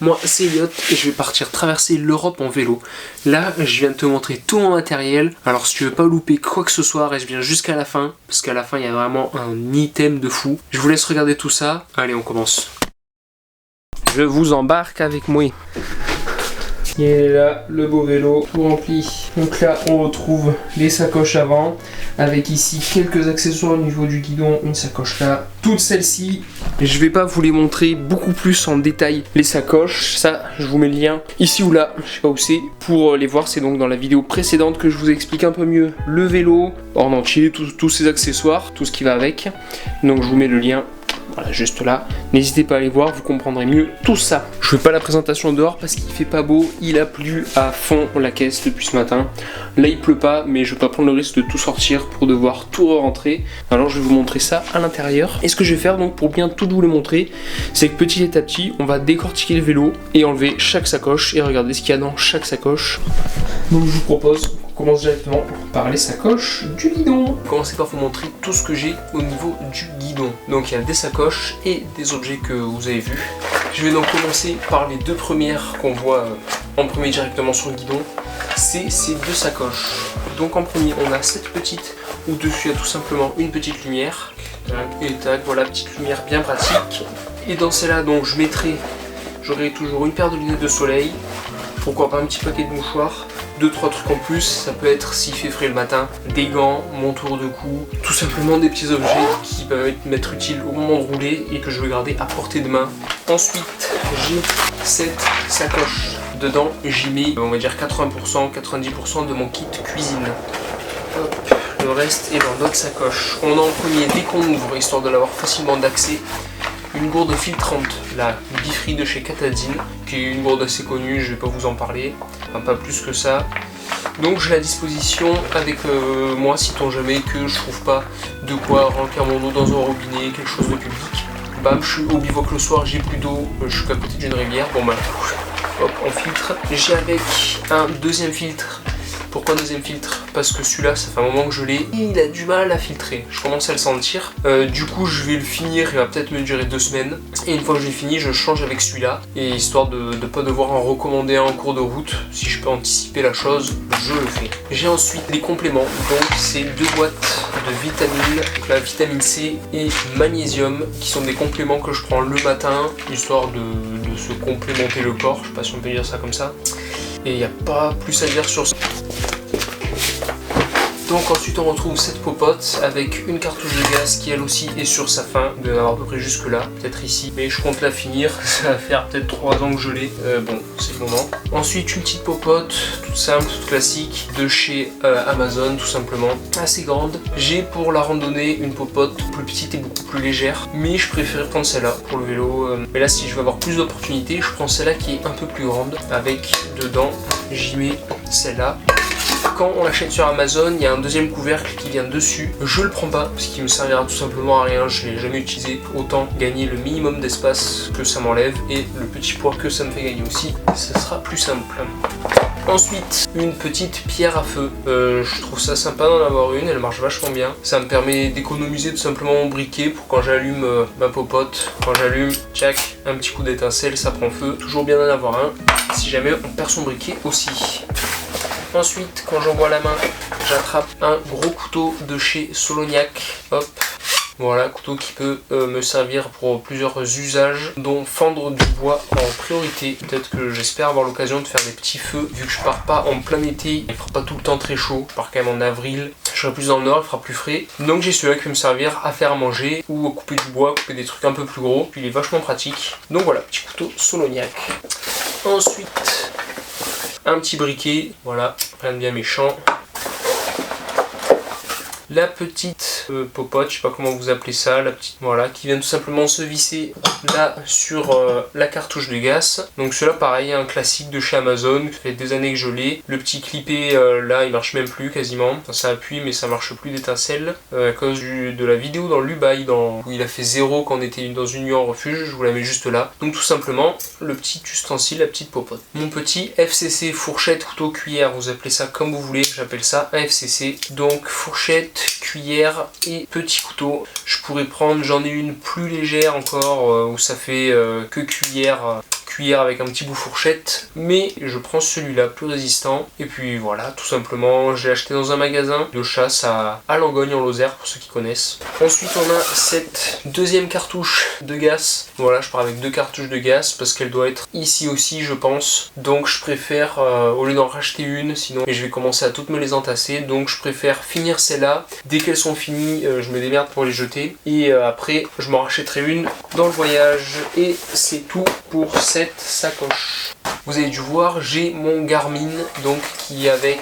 moi c'est Elliot et je vais partir traverser l'Europe en vélo. Là je viens de te montrer tout mon matériel, alors si tu veux pas louper quoi que ce soit, reste bien jusqu'à la fin, parce qu'à la fin il y a vraiment un item de fou. Je vous laisse regarder tout ça, allez on commence. Je vous embarque avec moi. Et là, le beau vélo tout rempli. Donc là, on retrouve les sacoches avant, avec ici quelques accessoires au niveau du guidon, une sacoche là, toutes celles-ci. Je vais pas vous les montrer beaucoup plus en détail, les sacoches, ça, je vous mets le lien ici ou là, je sais pas où c'est, pour les voir. C'est donc dans la vidéo précédente que je vous explique un peu mieux le vélo, en entier, tous ses accessoires, tout ce qui va avec. Donc je vous mets le lien. Voilà, juste là. N'hésitez pas à aller voir, vous comprendrez mieux tout ça. Je fais pas la présentation dehors parce qu'il fait pas beau, il a plu à fond la caisse depuis ce matin. Là il pleut pas, mais je vais pas prendre le risque de tout sortir pour devoir tout rentrer. Alors je vais vous montrer ça à l'intérieur. Et ce que je vais faire donc pour bien tout vous le montrer, c'est que petit à petit, on va décortiquer le vélo et enlever chaque sacoche et regarder ce qu'il y a dans chaque sacoche. Donc je vous propose qu'on commence directement par les sacoches du guidon. Je vais commencer par vous montrer tout ce que j'ai au niveau du guidon. Donc il y a des sacoches et des objets que vous avez vus. Je vais donc commencer par les deux premières qu'on voit en premier directement sur le guidon. C'est ces deux sacoches. Donc en premier on a cette petite où dessus il y a tout simplement une petite lumière. Et tac, voilà, petite lumière bien pratique. Et dans celle-là donc j'aurai toujours une paire de lunettes de soleil. Pourquoi pas un petit paquet de mouchoirs, 2-3 trucs en plus, ça peut être s'il fait frais le matin, des gants, mon tour de cou, tout simplement des petits objets qui peuvent m'être utiles au moment de rouler et que je vais garder à portée de main. Ensuite, j'ai cette sacoche. Dedans, j'y mets, on va dire 80%, 90% de mon kit cuisine. Hop, le reste est dans notre sacoche. On a en premier, dès qu'on ouvre, histoire de l'avoir facilement d'accès, une gourde filtrante, la Bifree de chez Katadyn, qui est une gourde assez connue, je vais pas vous en parler, enfin, pas plus que ça. Donc j'ai la disposition avec moi, si-t-on jamais que je trouve pas de quoi remplir mon eau dans un robinet, quelque chose de public. Bam, je suis au bivouac le soir, j'ai plus d'eau, je suis à côté d'une rivière, bon bah, hop, on filtre. J'ai avec un deuxième filtre. Pourquoi deuxième filtre? Parce que celui-là, ça fait un moment que je l'ai et il a du mal à filtrer. Je commence à le sentir. Du coup, je vais le finir. Il va peut-être me durer 2 semaines. Et une fois que j'ai fini, je change avec celui-là. Et histoire de ne pas devoir en recommander un en cours de route, si je peux anticiper la chose, je le fais. J'ai ensuite les compléments. Donc, c'est 2 boîtes de vitamines. Donc, la vitamine C et magnésium, qui sont des compléments que je prends le matin, histoire de se complémenter le corps. Je sais pas si on peut dire ça comme ça. Et il n'y a pas plus à dire sur ça. Donc ensuite on retrouve cette popote avec une cartouche de gaz qui elle aussi est sur sa fin. Il doit y en avoir à peu près jusque là, peut-être ici. Mais je compte la finir, ça va faire peut-être 3 ans que je l'ai. Bon, c'est le moment. Ensuite une petite popote, toute simple, toute classique, de chez Amazon tout simplement. Assez grande. J'ai pour la randonnée une popote plus petite et beaucoup plus légère. Mais je préfère prendre celle-là pour le vélo. Mais là si je veux avoir plus d'opportunités, je prends celle-là qui est un peu plus grande. Avec dedans, j'y mets celle-là. Quand on l'achète sur Amazon, il y a un deuxième couvercle qui vient dessus. Je le prends pas parce qu'il me servira tout simplement à rien, je l'ai jamais utilisé. Autant gagner le minimum d'espace que ça m'enlève et le petit poids que ça me fait gagner aussi, ça sera plus simple. Ensuite, une petite pierre à feu. Je trouve ça sympa d'en avoir une, elle marche vachement bien. Ça me permet d'économiser tout simplement mon briquet pour quand j'allume ma popote. Quand j'allume, tchac, un petit coup d'étincelle, ça prend feu. Toujours bien d'en avoir un, si jamais on perd son briquet aussi. Ensuite, quand j'envoie la main, j'attrape un gros couteau de chez Solognac. Hop. Voilà, couteau qui peut me servir pour plusieurs usages, dont fendre du bois en priorité. Peut-être que j'espère avoir l'occasion de faire des petits feux, vu que je pars pas en plein été, il fera pas tout le temps très chaud, je pars quand même en avril, je serai plus dans le nord, il fera plus frais. Donc j'ai celui-là qui peut me servir à faire à manger, ou à couper du bois, couper des trucs un peu plus gros, puis il est vachement pratique. Donc voilà, petit couteau Solognac. Ensuite, un petit briquet, voilà, rien de bien méchant. La petite popote, je sais pas comment vous appelez ça, la petite, voilà, qui vient tout simplement se visser là sur la cartouche de gaz. Donc celui-là pareil, un classique de chez Amazon, ça fait des années que je l'ai. Le petit clippé là, il marche même plus quasiment. Enfin, ça appuie mais ça marche plus d'étincelle à cause de la vidéo dans l'Ubaï où il a fait 0 quand on était dans une nuit en refuge. Je vous la mets juste là. Donc tout simplement le petit ustensile, la petite popote. Mon petit FCC, fourchette, couteau, cuillère, vous appelez ça comme vous voulez. J'appelle ça un FCC. Donc fourchette, cuillère et petit couteau. Je pourrais prendre, j'en ai une plus légère encore où ça fait que cuillère cuillère avec un petit bout fourchette, mais je prends celui-là plus résistant. Et puis voilà, tout simplement, j'ai acheté dans un magasin de chasse à Langogne en Lozère pour ceux qui connaissent. Ensuite on a cette deuxième cartouche de gaz. Voilà, je pars avec 2 cartouches de gaz parce qu'elle doit être ici aussi je pense. Donc je préfère, au lieu d'en racheter une, sinon je vais commencer à toutes me les entasser. Donc je préfère finir celles-là. Dès qu'elles sont finies, je me démerde pour les jeter. Et après je m'en rachèterai une dans le voyage. Et c'est tout pour cette sacoche. Vous avez dû voir, j'ai mon Garmin donc qui est avec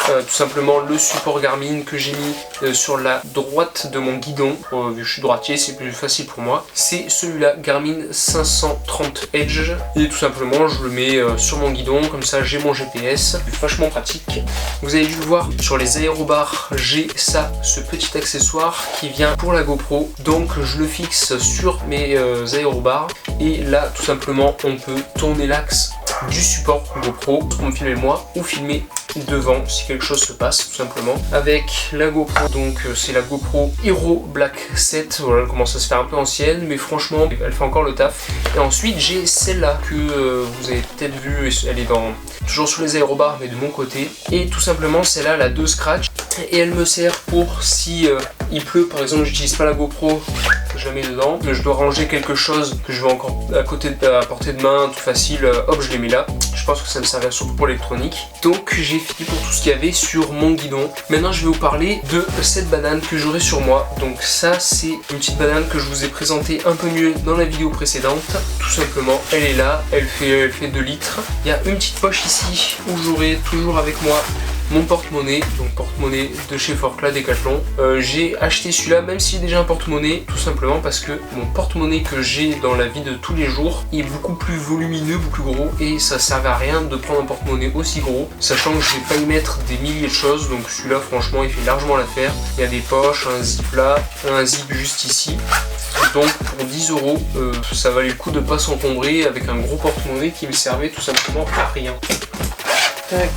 tout simplement le support Garmin que j'ai mis sur la droite de mon guidon. Vu que je suis droitier, c'est plus facile pour moi. C'est celui-là, Garmin 530 Edge. Et tout simplement, je le mets sur mon guidon, comme ça j'ai mon GPS. C'est vachement pratique. Vous avez dû le voir, sur les aérobars, j'ai ça, ce petit accessoire qui vient pour la GoPro. Donc je le fixe sur mes aérobars. Et là, tout simplement, on peut tourner l'axe du support GoPro pour me filmer moi ou filmer devant si quelque chose se passe tout simplement avec la GoPro. Donc c'est la GoPro Hero Black 7. Voilà, elle commence à se faire un peu ancienne mais franchement elle fait encore le taf. Et ensuite j'ai celle-là que vous avez peut-être vu, elle est toujours sous les aérobars mais de mon côté, et tout simplement celle-là elle a 2 scratchs et elle me sert pour si il pleut par exemple, j'utilise pas la GoPro, je la mets dedans, mais je dois ranger quelque chose que je veux encore à côté à portée de main, tout facile, hop je les mets là. Je pense que ça me servira surtout pour l'électronique. Donc j'ai fini pour tout ce qu'il y avait sur mon guidon. Maintenant je vais vous parler de cette banane que j'aurai sur moi. Donc ça c'est une petite banane que je vous ai présentée un peu mieux dans la vidéo précédente. Tout simplement elle est là, elle fait 2 litres. Il y a une petite poche ici où j'aurai toujours avec moi mon porte-monnaie, donc porte-monnaie de chez Forclaz Decathlon. J'ai acheté celui-là même s'il est déjà un porte-monnaie, tout simplement parce que mon porte-monnaie que j'ai dans la vie de tous les jours est beaucoup plus volumineux, beaucoup plus gros, et ça servait à rien de prendre un porte-monnaie aussi gros, sachant que je vais pas y mettre des milliers de choses. Donc celui-là franchement il fait largement l'affaire. Il y a des poches, un zip là, un zip juste ici. Donc pour 10 €, ça valait le coup de pas s'encombrer avec un gros porte-monnaie qui me servait tout simplement à rien. Tac.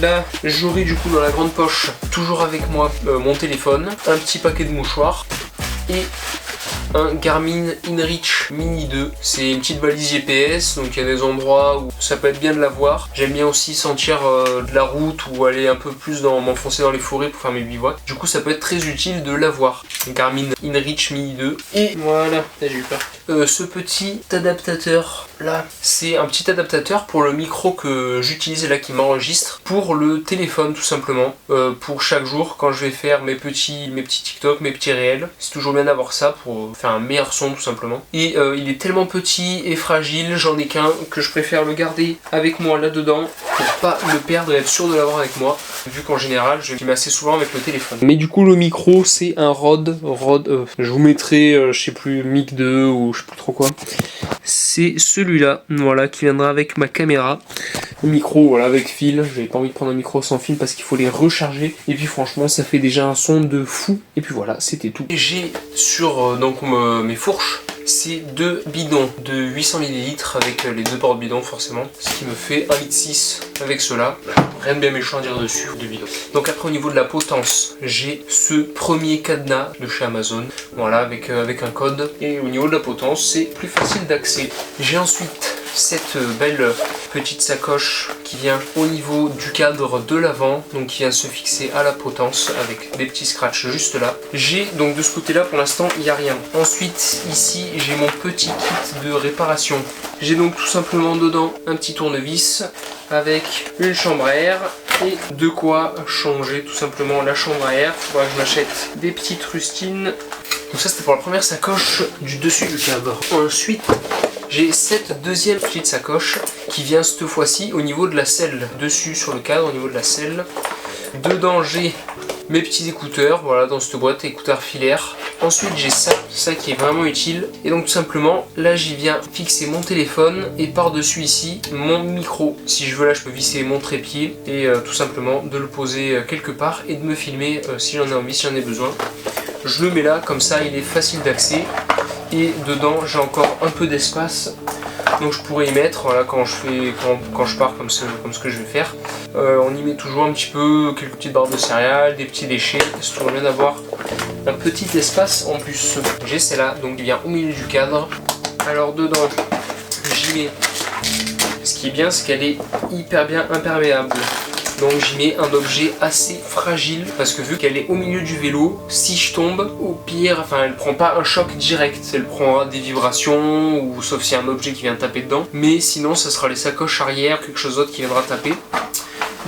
Là, j'aurai du coup dans la grande poche, toujours avec moi, mon téléphone, un petit paquet de mouchoirs et un Garmin InReach Mini 2. C'est une petite valise GPS, donc il y a des endroits où ça peut être bien de l'avoir. J'aime bien aussi sentir de la route ou aller un peu plus m'enfoncer dans les forêts pour faire mes bivouacs. Du coup ça peut être très utile de l'avoir. Garmin InReach Mini 2. Et voilà, j'ai eu peur. Ce petit adaptateur là, c'est un petit adaptateur pour le micro que j'utilise là qui m'enregistre pour le téléphone tout simplement. Pour chaque jour quand je vais faire mes petits TikTok, mes petits réels. C'est toujours bien d'avoir ça pour faire un meilleur son tout simplement. Et il est tellement petit et fragile, j'en ai qu'un, que je préfère le garder avec moi là-dedans pour pas le perdre et être sûr de l'avoir avec moi, vu qu'en général je filme assez souvent avec le téléphone. Mais du coup le micro c'est un Rode, je vous mettrai je sais plus Mic 2 ou je sais plus trop quoi. C'est celui-là, voilà, qui viendra avec ma caméra. Le micro, voilà, avec fil. J'avais pas envie de prendre un micro sans fil parce qu'il faut les recharger. Et puis franchement, ça fait déjà un son de fou. Et puis voilà, c'était tout. J'ai sur donc mes fourches, c'est 2 bidons de 800 ml avec les 2 porte-bidons forcément. Ce qui me fait 1,6 litre avec cela. Rien de bien méchant à dire dessus, 2 bidons. Donc après au niveau de la potence, j'ai ce premier cadenas de chez Amazon. Voilà, avec un code. Et au niveau de la potence, c'est plus facile d'accès. J'ai ensuite cette belle petite sacoche qui vient au niveau du cadre de l'avant, donc qui vient se fixer à la potence avec des petits scratchs juste là. J'ai donc de ce côté là pour l'instant il n'y a rien. Ensuite ici j'ai mon petit kit de réparation. J'ai donc tout simplement dedans un petit tournevis avec une chambre à air et de quoi changer tout simplement la chambre à air. Il faudra que je m'achète des petites rustines. Donc ça c'était pour la première sacoche du dessus du cadre. Ensuite j'ai cette deuxième petite sacoche qui vient cette fois-ci au niveau de la selle, dessus sur le cadre, au niveau de la selle. Dedans j'ai mes petits écouteurs, voilà, dans cette boîte, écouteurs filaires. Ensuite j'ai ça qui est vraiment utile. Et donc tout simplement, là j'y viens fixer mon téléphone et par-dessus ici mon micro. Si je veux là je peux visser mon trépied et tout simplement de le poser quelque part et de me filmer si j'en ai envie, si j'en ai besoin. Je le mets là, comme ça il est facile d'accès. Et dedans j'ai encore un peu d'espace, donc je pourrais y mettre, voilà, quand je pars comme ce que je vais faire. On y met toujours un petit peu quelques petites barres de céréales, des petits déchets, c'est toujours bien d'avoir un petit espace en plus. J'ai celle-là, donc qui vient au milieu du cadre. Alors dedans j'y mets. Ce qui est bien, c'est qu'elle est hyper bien imperméable. Donc j'y mets un objet assez fragile parce que vu qu'elle est au milieu du vélo, si je tombe, au pire, enfin elle prend pas un choc direct, elle prend des vibrations ou sauf s'il y a un objet qui vient taper dedans. Mais sinon, ça sera les sacoches arrière, quelque chose d'autre qui viendra taper.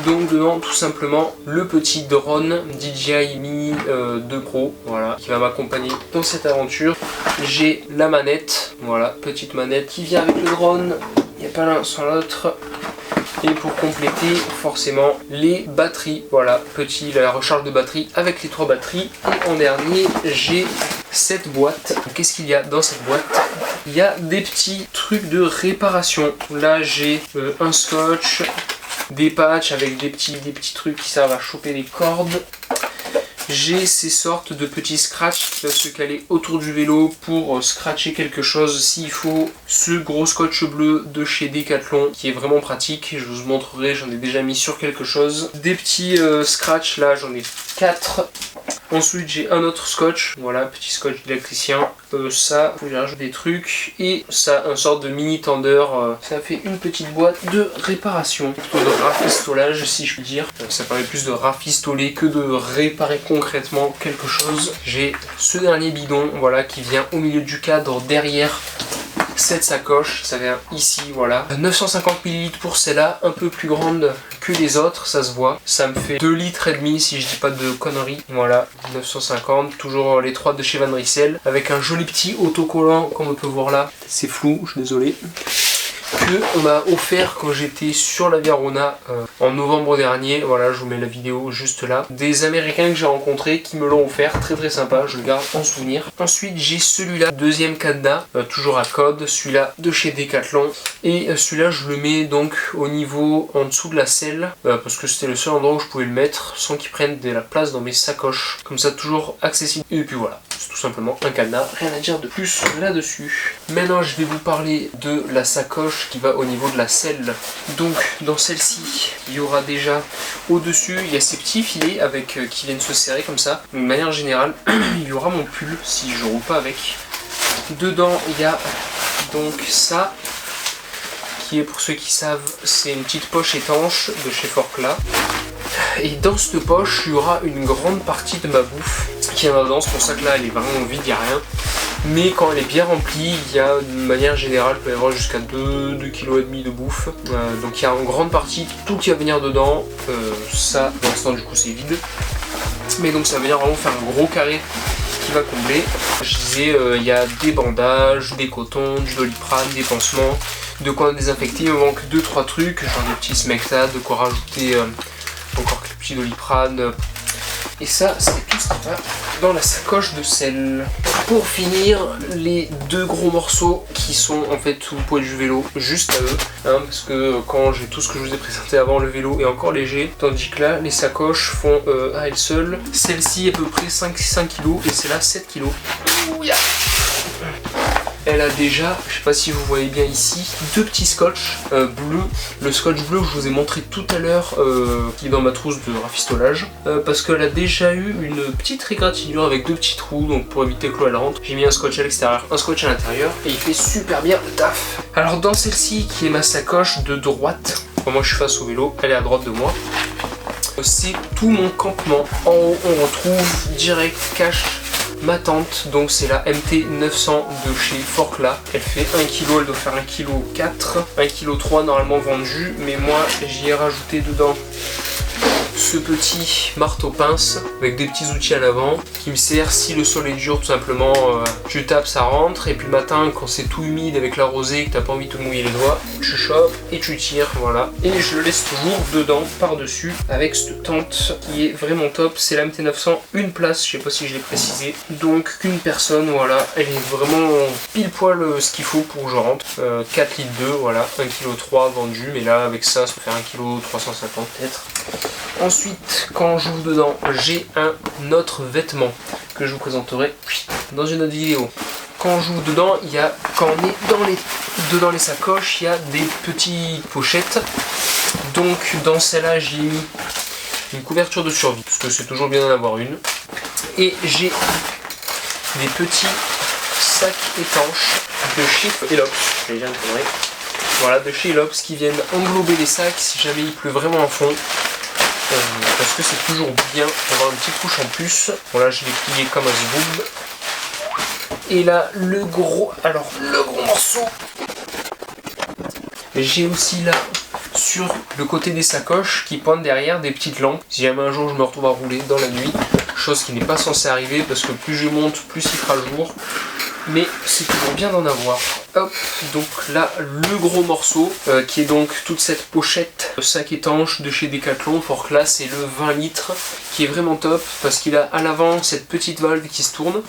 Donc dedans tout simplement le petit drone DJI Mini 2 Pro, voilà, qui va m'accompagner dans cette aventure. J'ai la manette, voilà, petite manette qui vient avec le drone, il n'y a pas l'un sans l'autre. Et pour compléter forcément les batteries, voilà, la recharge de batterie avec les 3 batteries. Et en dernier j'ai cette boîte. Qu'est-ce qu'il y a dans cette boîte? Il y a des petits trucs de réparation. Là j'ai un scotch, des patchs avec des petits trucs qui servent à choper les cordes. J'ai ces sortes de petits scratchs qui peuvent se caler autour du vélo pour scratcher quelque chose s'il faut. Ce gros scotch bleu de chez Decathlon qui est vraiment pratique, je vous montrerai, j'en ai déjà mis sur quelque chose. Des petits scratchs, là j'en ai 4. Ensuite j'ai un autre scotch, voilà, petit scotch d'électricien. Ça, faut que j'y rajoute des trucs. Et ça, un sorte de mini tender. Ça fait une petite boîte de réparation, plutôt de rafistolage si je puis dire. Ça permet plus de rafistoler que de réparer concrètement quelque chose. J'ai ce dernier bidon, voilà, qui vient au milieu du cadre derrière cette sacoche, ça vient ici, voilà. 950 ml pour celle-là, un peu plus grande que les autres, ça se voit. Ça me fait 2,5 litres si je dis pas de conneries. Voilà, 950, toujours les 3 de chez Van Rysel, avec un joli petit autocollant, comme on peut voir là. C'est flou, je suis désolé. Que on m'a offert quand j'étais sur la Verona en novembre dernier. Voilà, je vous mets la vidéo juste là. Des Américains que j'ai rencontrés qui me l'ont offert, très très sympa, je le garde en souvenir. Ensuite j'ai celui-là, deuxième cadenas, toujours à code, celui-là de chez Decathlon. Et celui-là je le mets donc au niveau en dessous de la selle, parce que c'était le seul endroit où je pouvais le mettre sans qu'il prenne de la place dans mes sacoches. Comme ça, toujours accessible. Et puis voilà, c'est tout simplement un cadenas, rien à dire de plus là-dessus. Maintenant je vais vous parler de la sacoche qui va au niveau de la selle. Donc dans celle-ci il y aura déjà au-dessus, il y a ces petits filets avec qui viennent se serrer comme ça. De manière générale il y aura mon pull si je roule pas avec. Dedans il y a donc ça qui est, pour ceux qui savent, c'est une petite poche étanche de chez Forclaz. Et dans cette poche il y aura une grande partie de ma bouffe qui est dedans, c'est pour ça que là elle est vraiment vide, il n'y a rien. Mais quand elle est bien remplie, il y a de manière générale, il peut y avoir jusqu'à 2,5 kg de bouffe. Donc il y a en grande partie tout qui va venir dedans. Ça, pour l'instant du coup c'est vide. Mais donc ça va venir vraiment faire un gros carré qui va combler. Je disais, il y a des bandages, des cotons, du Doliprane, des pansements, de quoi désinfecter. Il me manque 2-3 trucs, genre des petits Smecta, de quoi rajouter encore quelques petits Doliprane. Et ça, c'est tout ce qui va dans la sacoche de selle. Pour finir, les 2 gros morceaux qui sont en fait tout le poids du vélo, juste à eux. Parce que quand j'ai tout ce que je vous ai présenté avant, le vélo est encore léger. Tandis que là, les sacoches font à elles seules. Celle-ci à peu près 5 kg et celle-là 7 kg. Elle a déjà, je sais pas si vous voyez bien ici, 2 petits scotch bleus. Le scotch bleu que je vous ai montré tout à l'heure, qui est dans ma trousse de rafistolage, parce qu'elle a déjà eu une petite égratignure avec 2 petits trous, donc pour éviter que l'eau elle rentre. J'ai mis un scotch à l'extérieur, un scotch à l'intérieur, et il fait super bien le taf. Alors dans celle-ci, qui est ma sacoche de droite, moi je suis face au vélo, elle est à droite de moi. C'est tout mon campement. En haut, on retrouve direct cache ma tente, donc c'est la MT900 de chez Forclaz. Elle fait 1 kg, elle doit faire 1,4 kg, 1,3 kg normalement vendu, mais moi j'y ai rajouté dedans ce petit marteau pince avec des petits outils à l'avant qui me sert si le sol est dur, tout simplement tu tapes, ça rentre, et puis le matin quand c'est tout humide avec la rosée et que t'as pas envie de te mouiller les doigts, tu chopes et tu tires, voilà. Et je le laisse toujours dedans par dessus avec cette tente qui est vraiment top. C'est la MT900, une place, je sais pas si je l'ai précisé, donc qu'une personne, voilà. Elle est vraiment pile poil ce qu'il faut pour que je rentre. 4 litres 2, voilà, 1,3 kg vendu, mais là avec ça peut faire 1,350 kg peut-être. Ensuite, quand j'ouvre dedans, j'ai un autre vêtement que je vous présenterai dans une autre vidéo. Quand j'ouvre dedans, il y a, quand on est dedans les sacoches, il y a des petites pochettes. Donc dans celle-là, j'ai mis une couverture de survie, parce que c'est toujours bien d'en avoir une. Et j'ai des petits sacs étanches de chez Elox. voilà, de chez Lops qui viennent englober les sacs si jamais il pleut vraiment à fond. Parce que c'est toujours bien d'avoir une petite couche en plus. Voilà, je l'ai plié comme un zboub. Et là, le gros morceau. J'ai aussi là, sur le côté des sacoches, qui pointent derrière des petites lampes. Si jamais un jour je me retrouve à rouler dans la nuit, chose qui n'est pas censée arriver parce que plus je monte, plus il fera jour. Mais c'est toujours bien d'en avoir. Hop, donc là, le gros morceau, qui est donc toute cette pochette sac étanche de chez Decathlon, Fort Class, et le 20 litres, qui est vraiment top, parce qu'il a à l'avant cette petite valve qui se tourne.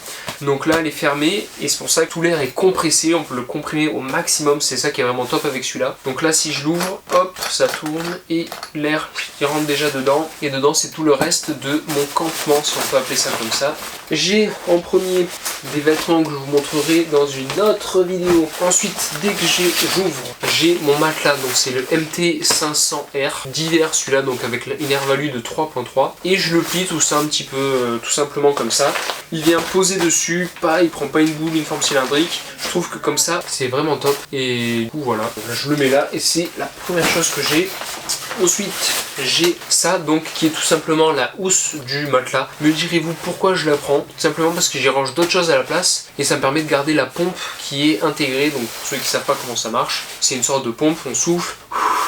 Donc là, elle est fermée, et c'est pour ça que tout l'air est compressé, on peut le comprimer au maximum, c'est ça qui est vraiment top avec celui-là. Donc là, si je l'ouvre, hop, ça tourne, et l'air, il rentre déjà dedans, et dedans, c'est tout le reste de mon campement, si on peut appeler ça comme ça. J'ai en premier des vêtements que je vous montrerai dans une autre vidéo. Ensuite, dès que j'ouvre, j'ai mon matelas, donc c'est le MT500R d'hiver, celui-là, donc avec une air value de 3.3, et je le plie tout ça un petit peu, tout simplement comme ça. Il vient poser dessus, il prend pas une boule, une forme cylindrique. Je trouve que comme ça, c'est vraiment top. Et du coup, voilà, je le mets là, et c'est la première chose que j'ai. Ensuite, j'ai ça, donc qui est tout simplement la housse du matelas. Me direz-vous pourquoi je la prends? Tout simplement parce que j'y range d'autres choses à la place, et ça me permet de garder la pompe qui est intégrée. Donc pour ceux qui ne savent pas comment ça marche, c'est une sorte de pompe, on souffle,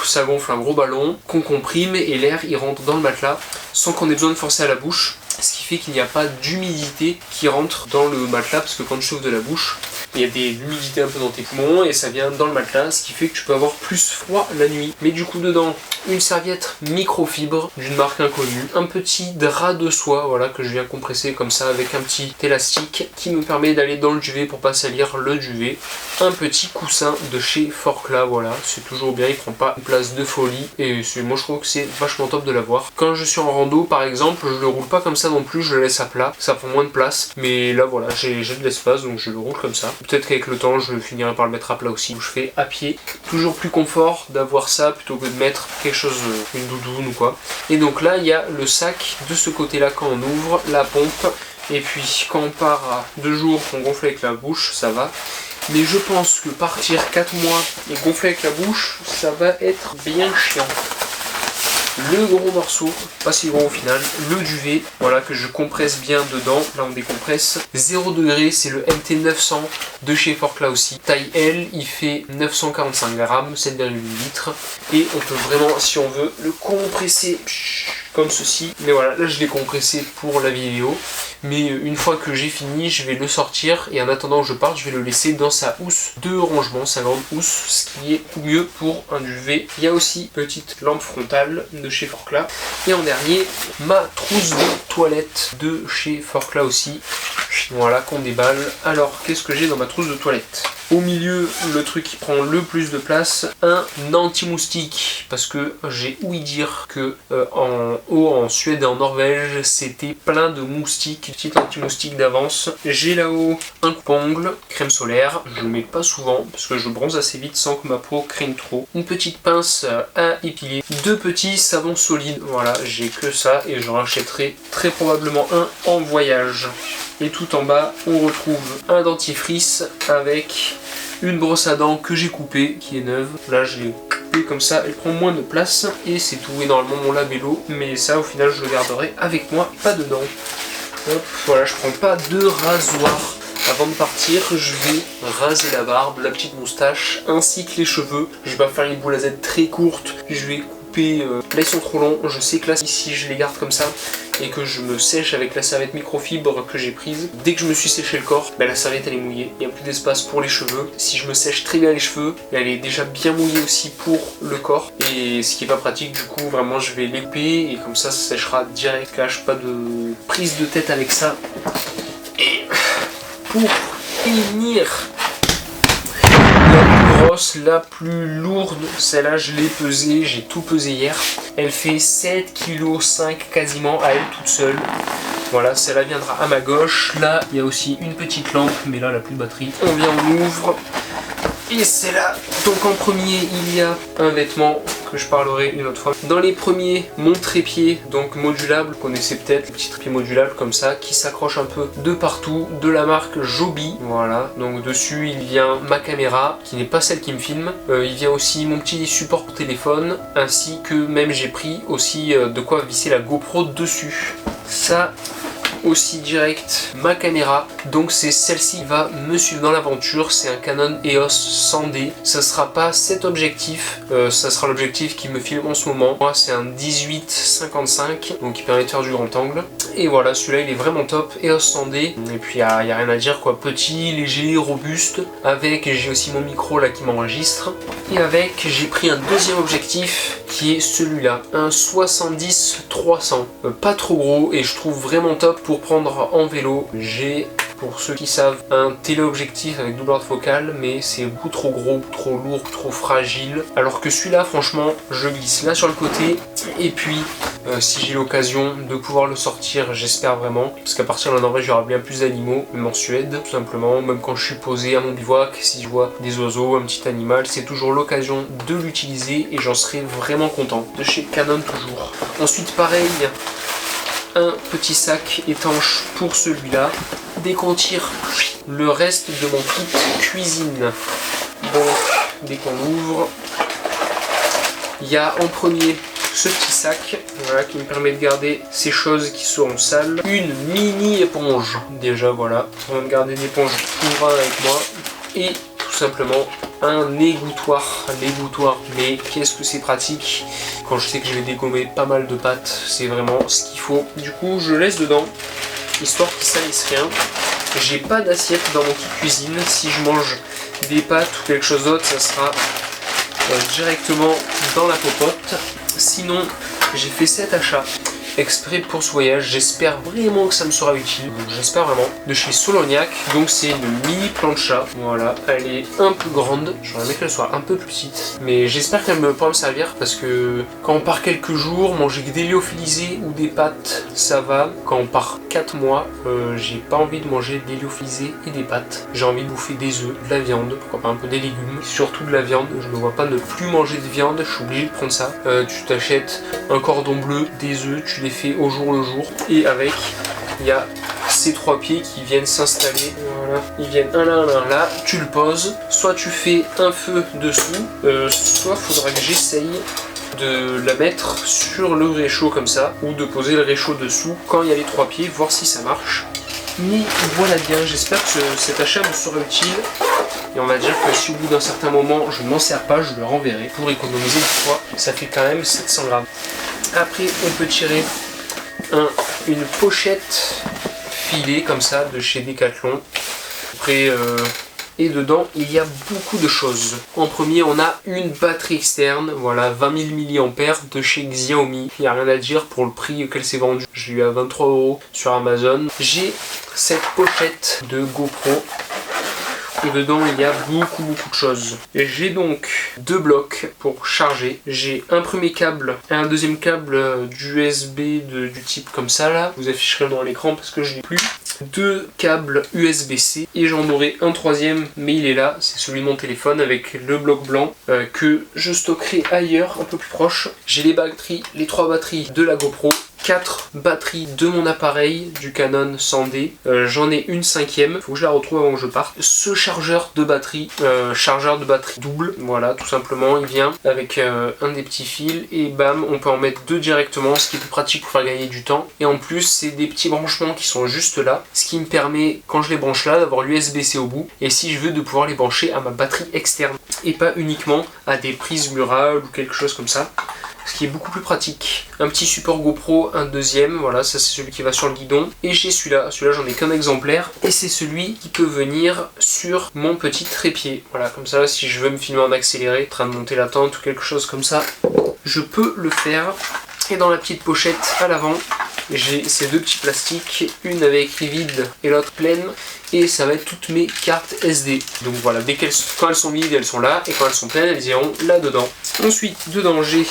ça gonfle un gros ballon qu'on comprime, et l'air il rentre dans le matelas sans qu'on ait besoin de forcer à la bouche. Ce qui fait qu'il n'y a pas d'humidité qui rentre dans le matelas, parce que quand tu chauffes de la bouche, il y a de l'humidité un peu dans tes poumons et ça vient dans le matelas, ce qui fait que tu peux avoir plus froid la nuit. Mais du coup dedans, une serviette microfibre d'une marque inconnue, un petit drap de soie, voilà, que je viens compresser comme ça avec un petit élastique qui me permet d'aller dans le duvet pour pas salir le duvet. Un petit coussin de chez Forclaz, voilà, c'est toujours bien, il prend pas une place de folie, et moi je trouve que c'est vachement top de l'avoir. Quand je suis en rando par exemple, je le roule pas comme ça non plus, je le laisse à plat, ça prend moins de place, mais là voilà, j'ai de l'espace, donc je le roule comme ça. Peut-être qu'avec le temps je finirai par le mettre à plat aussi. Je fais à pied, toujours plus confort d'avoir ça plutôt que de mettre quelque chose, une doudoune ou quoi. Et donc là il y a le sac de ce côté là quand on ouvre, la pompe, et puis quand on part à 2 jours qu'on gonfle avec la bouche, ça va. Mais je pense que partir 4 mois et gonfler avec la bouche, ça va être bien chiant. Le gros morceau, pas si gros au final, le duvet, voilà, que je compresse bien dedans. Là on décompresse 0 degré, c'est le MT900 de chez Forclaz aussi. Taille L, il fait 945 grammes, 7,8 litres. Et on peut vraiment, si on veut, le compresser comme ceci. Mais voilà, là je l'ai compressé pour la vidéo. Mais une fois que j'ai fini, je vais le sortir, et en attendant que je parte, je vais le laisser dans sa housse de rangement, sa grande housse, ce qui est mieux pour un duvet. Il y a aussi petite lampe frontale de chez Forclaz. Et en dernier, ma trousse de toilette de chez Forclaz aussi. Voilà, qu'on déballe. Alors, qu'est-ce que j'ai dans ma trousse de toilette? Au milieu, le truc qui prend le plus de place, un anti-moustique, parce que j'ai ouï dire que en Suède et en Norvège, c'était plein de moustiques, petit anti-moustique d'avance. J'ai là-haut un coupe-ongle, crème solaire, je le mets pas souvent, parce que je bronze assez vite sans que ma peau craigne trop. Une petite pince à épiler, 2 petits savons solides, voilà, j'ai que ça, et j'en rachèterai très probablement un en voyage. Et tout en bas, on retrouve un dentifrice avec une brosse à dents que j'ai coupée, qui est neuve. Là, je l'ai coupée comme ça, elle prend moins de place, et c'est tout. Et normalement, mon labello, mais ça, au final, je le garderai avec moi, pas dedans. Hop, voilà, je prends pas de rasoir. Avant de partir, je vais raser la barbe, la petite moustache, ainsi que les cheveux. Je vais pas faire une boule à Z très courte, je vais couper, là ils sont trop longs, je sais que là, si je les garde comme ça, et que je me sèche avec la serviette microfibre que j'ai prise, dès que je me suis séché le corps, la serviette elle est mouillée, il n'y a plus d'espace pour les cheveux. Si je me sèche très bien les cheveux, elle est déjà bien mouillée aussi pour le corps, et ce qui est pas pratique, du coup vraiment je vais les couper, et comme ça séchera direct, cache pas de prise de tête avec ça. Et pour finir, la brosse la plus lourde, celle-là je l'ai pesée, j'ai tout pesé hier. Elle fait 7,5 kg quasiment à elle toute seule. Voilà, celle-là viendra à ma gauche. Là, il y a aussi une petite lampe, mais là, elle n'a plus de batterie. On ouvre. Et c'est là. Donc en premier, il y a un vêtement que je parlerai une autre fois. Dans les premiers, mon trépied, donc modulable, vous connaissez peut-être, le petit trépied modulable comme ça, qui s'accroche un peu de partout, de la marque Joby. Voilà, donc dessus il vient ma caméra, qui n'est pas celle qui me filme. Il vient aussi mon petit support pour téléphone, ainsi que même j'ai pris aussi de quoi visser la GoPro dessus. Ça aussi direct ma caméra, donc c'est celle-ci qui va me suivre dans l'aventure. C'est un Canon EOS 100D. Ça sera pas cet objectif, ça sera l'objectif qui me filme en ce moment. Moi c'est un 18-55, donc qui permet de faire du grand angle. Et voilà, celui-là il est vraiment top, EOS 100D. Et puis y a rien à dire quoi, petit, léger, robuste. Avec, j'ai aussi mon micro là qui m'enregistre. Et avec, j'ai pris un deuxième objectif qui est celui-là, un 70-300. Pas trop gros et je trouve vraiment top pour prendre en vélo. J'ai, pour ceux qui savent, un téléobjectif avec doubleur de focale, mais c'est beaucoup trop gros, trop lourd, trop fragile. Alors que celui-là, franchement, je glisse là sur le côté. Et puis, si j'ai l'occasion de pouvoir le sortir, j'espère vraiment. Parce qu'à partir de Norvège, il y aura bien plus d'animaux, même en Suède, tout simplement. Même quand je suis posé à mon bivouac, si je vois des oiseaux, un petit animal, c'est toujours l'occasion de l'utiliser et j'en serai vraiment content. De chez Canon toujours. Ensuite, pareil, un petit sac étanche pour celui-là. Dès qu'on tire le reste de mon kit cuisine. Donc, dès qu'on ouvre, il y a en premier ce petit sac, voilà, qui me permet de garder ces choses qui seront sales. Une mini éponge, déjà voilà, on va me garder une éponge pour avec moi. Et tout simplement un égouttoir. L'égouttoir, mais qu'est-ce que c'est pratique quand je sais que je vais dégommer pas mal de pâtes, c'est vraiment ce qu'il faut. Du coup je laisse dedans, histoire qu'il salisse rien. J'ai pas d'assiette dans mon kit cuisine, si je mange des pâtes ou quelque chose d'autre, ça sera directement dans la popote. Sinon, j'ai fait cet achat exprès pour ce voyage, j'espère vraiment que ça me sera utile, j'espère vraiment, de chez Soloniac. Donc c'est une mini plancha, voilà, elle est un peu grande, j'aurais aimé qu'elle soit un peu plus petite, mais j'espère qu'elle pourra me servir parce que quand on part quelques jours, manger des lyophilisés ou des pâtes, ça va. Quand on part 4 mois, j'ai pas envie de manger des lyophilisés et des pâtes, j'ai envie de bouffer des œufs, de la viande, pourquoi pas un peu des légumes, surtout de la viande. Je ne vois pas ne plus manger de viande, je suis obligé de prendre ça. Tu t'achètes un cordon bleu, des œufs, tu les fais au jour le jour, et avec il y a ces 3 pieds qui viennent s'installer, voilà, ils viennent un là, tu le poses, soit tu fais un feu dessous, soit faudra que j'essaye de la mettre sur le réchaud comme ça, ou de poser le réchaud dessous quand il y a les 3 pieds, voir si ça marche. Mais voilà bien, j'espère que cet achat me sera utile. Et on va dire que si au bout d'un certain moment je ne m'en sers pas, je le renverrai pour économiser du poids. Ça fait quand même 700 grammes. Après on peut tirer une pochette filée comme ça de chez Decathlon. Après, et dedans il y a beaucoup de choses. En premier on a une batterie externe, voilà, 20 000 mAh de chez Xiaomi. Il n'y a rien à dire pour le prix auquel c'est vendu. J'ai eu à 23 € sur Amazon. J'ai cette pochette de GoPro. Et dedans il y a beaucoup de choses. J'ai donc 2 blocs pour charger. J'ai un premier câble et un deuxième câble d'USB du type comme ça là. Vous afficherez dans l'écran parce que je l'ai plus. 2 câbles USB-C et j'en aurai un troisième, mais il est là, c'est celui de mon téléphone avec le bloc blanc que je stockerai ailleurs, un peu plus proche. J'ai les batteries, les 3 batteries de la GoPro, 4 batteries de mon appareil du Canon 100D, j'en ai une 5e, faut que je la retrouve avant que je parte. Ce chargeur de batterie double, voilà, tout simplement, il vient avec un des petits fils et bam, on peut en mettre 2 directement, ce qui est plus pratique pour faire gagner du temps. Et en plus, c'est des petits branchements qui sont juste là, ce qui me permet, quand je les branche là, d'avoir l'USB-C au bout, et si je veux, de pouvoir les brancher à ma batterie externe, et pas uniquement à des prises murales ou quelque chose comme ça. Ce qui est beaucoup plus pratique. Un petit support GoPro, un deuxième, voilà, ça c'est celui qui va sur le guidon. Et j'ai celui-là j'en ai qu'un exemplaire. Et c'est celui qui peut venir sur mon petit trépied. Voilà, comme ça, si je veux me filmer en accéléré, en train de monter la tente ou quelque chose comme ça, je peux le faire. Et dans la petite pochette à l'avant, j'ai ces 2 petits plastiques, une avec écrit vide et l'autre pleine. Et ça va être toutes mes cartes SD. Donc voilà, quand elles sont vides, elles sont là. Et quand elles sont pleines, elles iront là-dedans. Ensuite, dedans, j'ai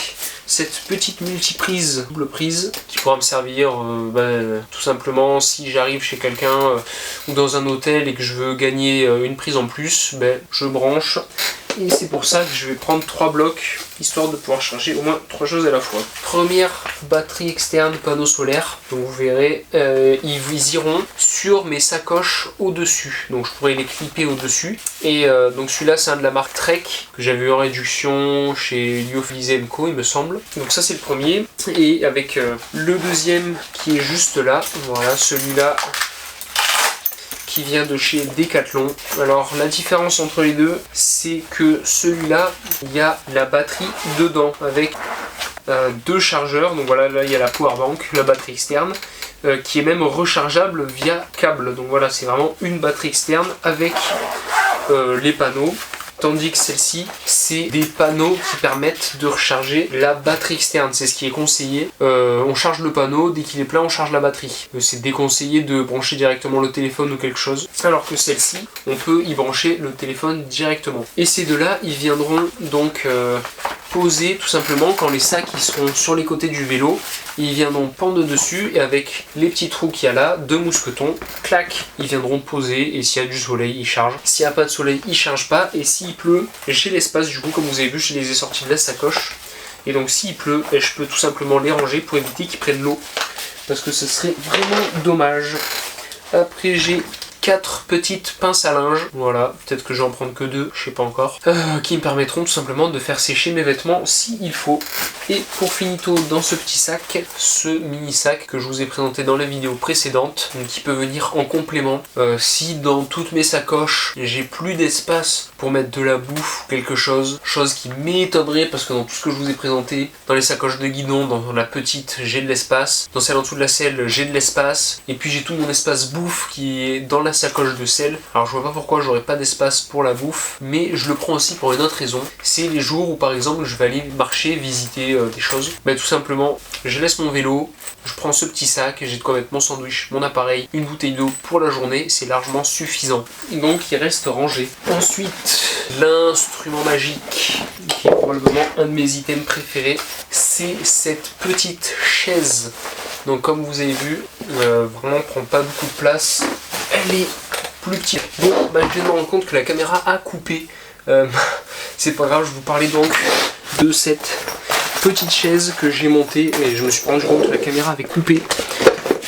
cette petite multiprise, double prise, qui pourra me servir tout simplement si j'arrive chez quelqu'un ou dans un hôtel et que je veux gagner une prise en plus, je branche Et c'est pour ça que je vais prendre 3 blocs, histoire de pouvoir charger au moins 3 choses à la fois. Première batterie externe panneau solaire. Donc vous verrez, ils iront sur mes sacoches au-dessus. Donc je pourrais les clipper au-dessus. Et donc celui-là c'est un de la marque Trek, que j'avais eu en réduction chez Lyophilisé & Co il me semble. Donc ça c'est le premier. Et avec le deuxième qui est juste là, voilà, celui-là qui vient de chez Decathlon. Alors la différence entre les deux, c'est que celui-là, il y a la batterie dedans avec 2 chargeurs. Donc voilà, là il y a la powerbank, la batterie externe, qui est même rechargeable via câble. Donc voilà, c'est vraiment une batterie externe avec les panneaux. Tandis que celle-ci, c'est des panneaux qui permettent de recharger la batterie externe. C'est ce qui est conseillé. On charge le panneau, dès qu'il est plein, on charge la batterie. C'est déconseillé de brancher directement le téléphone ou quelque chose. Alors que celle-ci, on peut y brancher le téléphone directement. Et ces deux-là, ils viendront donc poser tout simplement quand les sacs ils seront sur les côtés du vélo. Ils viendront pendre dessus et avec les petits trous qu'il y a là, 2 mousquetons, clac, ils viendront poser et s'il y a du soleil, ils chargent. S'il n'y a pas de soleil, ils chargent pas et s'il pleut, j'ai l'espace du coup comme vous avez vu, je les ai sortis de la sacoche. Et donc s'il pleut, je peux tout simplement les ranger pour éviter qu'ils prennent l'eau parce que ce serait vraiment dommage. Après j'ai 4 petites pinces à linge, voilà, peut-être que je vais en prendre que 2, je sais pas encore, qui me permettront tout simplement de faire sécher mes vêtements s'il faut. Et pour finito, dans ce petit sac, ce mini sac que je vous ai présenté dans la vidéo précédente, donc qui peut venir en complément. Si dans toutes mes sacoches, j'ai plus d'espace pour mettre de la bouffe ou quelque chose qui m'étonnerait parce que dans tout ce que je vous ai présenté, dans les sacoches de guidon, dans la petite, j'ai de l'espace, dans celle en dessous de la selle, j'ai de l'espace, et puis j'ai tout mon espace bouffe qui est dans la sacoche de sel. Alors je vois pas pourquoi j'aurais pas d'espace pour la bouffe, mais je le prends aussi pour une autre raison. C'est les jours où par exemple je vais aller marcher, visiter des choses. Tout simplement, je laisse mon vélo, je prends ce petit sac, j'ai de quoi mettre mon sandwich, mon appareil, une bouteille d'eau pour la journée, c'est largement suffisant. Et donc il reste rangé. Ensuite, l'instrument magique, qui est probablement un de mes items préférés, c'est cette petite chaise. Donc comme vous avez vu, vraiment prend pas beaucoup de place. Elle est plus petite. Bon, je viens de me rendre compte que la caméra a coupé. C'est pas grave, je vous parlais donc de cette petite chaise que j'ai montée et je me suis rendu compte que la caméra avait coupé.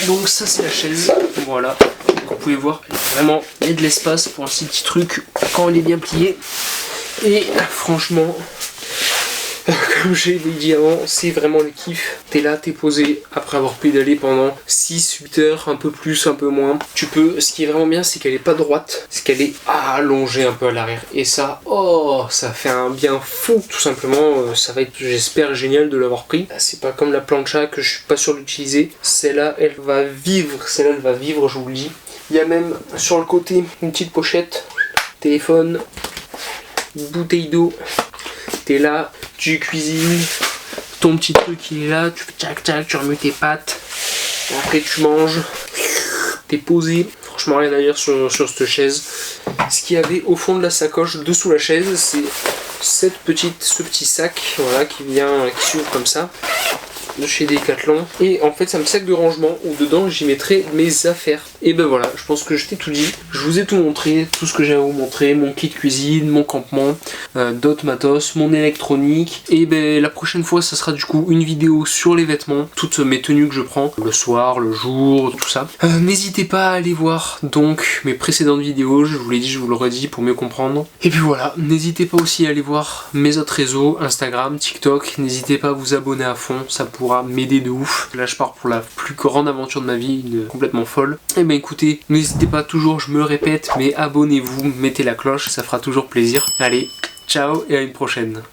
Donc ça c'est la chaise, voilà. Donc, vous pouvez voir, vraiment, il y a de l'espace pour un si petit truc quand elle est bien pliée. Et franchement, comme j'ai dit avant, c'est vraiment le kiff. T'es là, t'es posé après avoir pédalé pendant 6-8 heures, un peu plus, un peu moins. Tu peux, ce qui est vraiment bien, c'est qu'elle est pas droite, c'est qu'elle est allongée un peu à l'arrière. Et ça, oh, ça fait un bien fou, tout simplement. Ça va être, j'espère, génial de l'avoir pris. C'est pas comme la plancha que je suis pas sûr d'utiliser. Celle-là, elle va vivre. Celle-là, elle va vivre, je vous le dis. Il y a même sur le côté une petite pochette, téléphone, bouteille d'eau. T'es là, tu cuisines, ton petit truc il est là, tu fais tchac tchac, tu remues tes pâtes, après tu manges, t'es posé. Franchement rien à dire sur cette chaise. Ce qu'il y avait au fond de la sacoche, dessous la chaise, c'est ce petit sac, voilà, qui s'ouvre comme ça, de chez Decathlon. Et en fait c'est un petit sac de rangement où dedans j'y mettrai mes affaires. Et ben voilà, je pense que je t'ai tout dit. Je vous ai tout montré, tout ce que j'ai à vous montrer, mon kit cuisine, mon campement, d'autres matos, mon électronique. Et ben la prochaine fois ça sera du coup une vidéo sur les vêtements, toutes mes tenues que je prends, le soir, le jour, tout ça. N'hésitez pas à aller voir donc mes précédentes vidéos, je vous l'ai dit, je vous le redis pour mieux comprendre. Et puis voilà, n'hésitez pas aussi à aller voir mes autres réseaux, Instagram, TikTok, n'hésitez pas à vous abonner à fond, ça pourra m'aider de ouf. Là je pars pour la plus grande aventure de ma vie, complètement folle. Et ben écoutez, n'hésitez pas toujours, je me répète, mais abonnez-vous, mettez la cloche, ça fera toujours plaisir. Allez, ciao et à une prochaine.